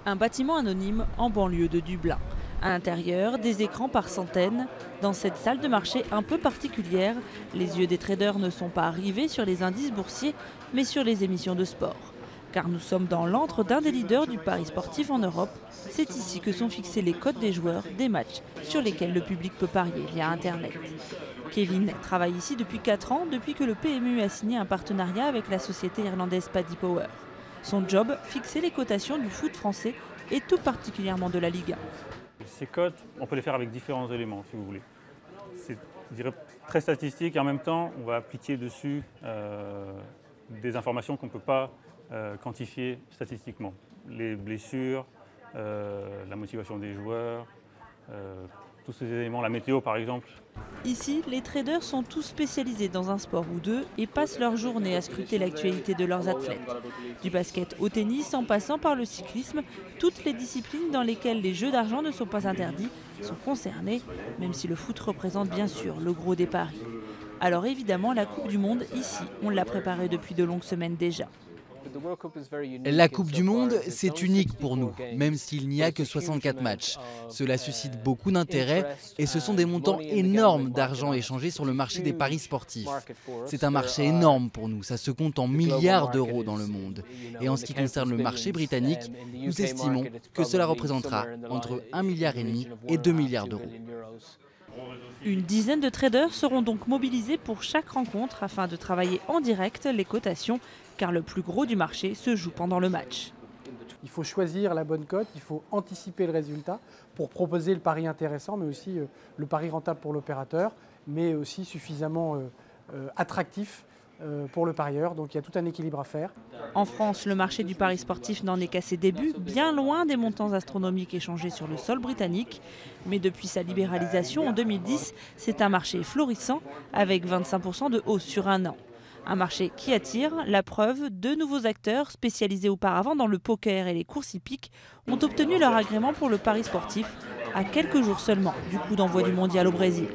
Un bâtiment anonyme en banlieue de Dublin. À l'intérieur, des écrans par centaines. Dans cette salle de marché un peu particulière, les yeux des traders ne sont pas rivés sur les indices boursiers, mais sur les émissions de sport. Car nous sommes dans l'antre d'un des leaders du pari sportif en Europe. C'est ici que sont fixés les cotes des joueurs, des matchs sur lesquels le public peut parier via Internet. Kevin travaille ici depuis 4 ans, depuis que le PMU a signé un partenariat avec la société irlandaise Paddy Power. Son job, fixer les cotations du foot français et tout particulièrement de la Ligue 1. Ces cotes, on peut les faire avec différents éléments, si vous voulez. C'est, je dirais, très statistique et en même temps, on va appliquer dessus des informations qu'on ne peut pas quantifier statistiquement. Les blessures, la motivation des joueurs, tous ces éléments, la météo par exemple. Ici, les traders sont tous spécialisés dans un sport ou deux et passent leur journée à scruter l'actualité de leurs athlètes. Du basket au tennis, en passant par le cyclisme, toutes les disciplines dans lesquelles les jeux d'argent ne sont pas interdits sont concernées, même si le foot représente bien sûr le gros des paris. Alors évidemment, la Coupe du Monde, ici, on l'a préparée depuis de longues semaines déjà. La Coupe du Monde, c'est unique pour nous, même s'il n'y a que 64 matchs. Cela suscite beaucoup d'intérêt et ce sont des montants énormes d'argent échangés sur le marché des paris sportifs. C'est un marché énorme pour nous, ça se compte en milliards d'euros dans le monde. Et en ce qui concerne le marché britannique, nous estimons que cela représentera entre 1,5 milliard et 2 milliards d'euros. Une dizaine de traders seront donc mobilisés pour chaque rencontre afin de travailler en direct les cotations, car le plus gros du marché se joue pendant le match. Il faut choisir la bonne cote, il faut anticiper le résultat pour proposer le pari intéressant, mais aussi le pari rentable pour l'opérateur, mais aussi suffisamment attractif pour le parieur. Donc il y a tout un équilibre à faire. En France, le marché du pari sportif n'en est qu'à ses débuts, bien loin des montants astronomiques échangés sur le sol britannique. Mais depuis sa libéralisation en 2010, c'est un marché florissant avec 25% de hausse sur un an. Un marché qui attire, la preuve, deux nouveaux acteurs spécialisés auparavant dans le poker et les courses hippiques ont obtenu leur agrément pour le pari sportif à quelques jours seulement du coup d'envoi du mondial au Brésil.